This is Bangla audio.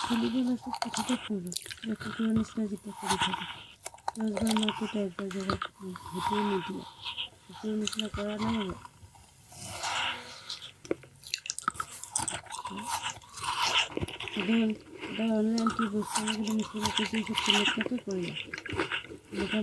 ভলিবল আছে কথাটা পুরো একটা করে নিচলা যেটা করে থাকে 10 বার মাটিটা একবার জায়গা হেঁটে নিয়ে পুরো নিচলা করা নাই এটা অনলাইন কি বুঝতে আমাকে মিস্ত্রি কিছু করলে কত করলাম এটা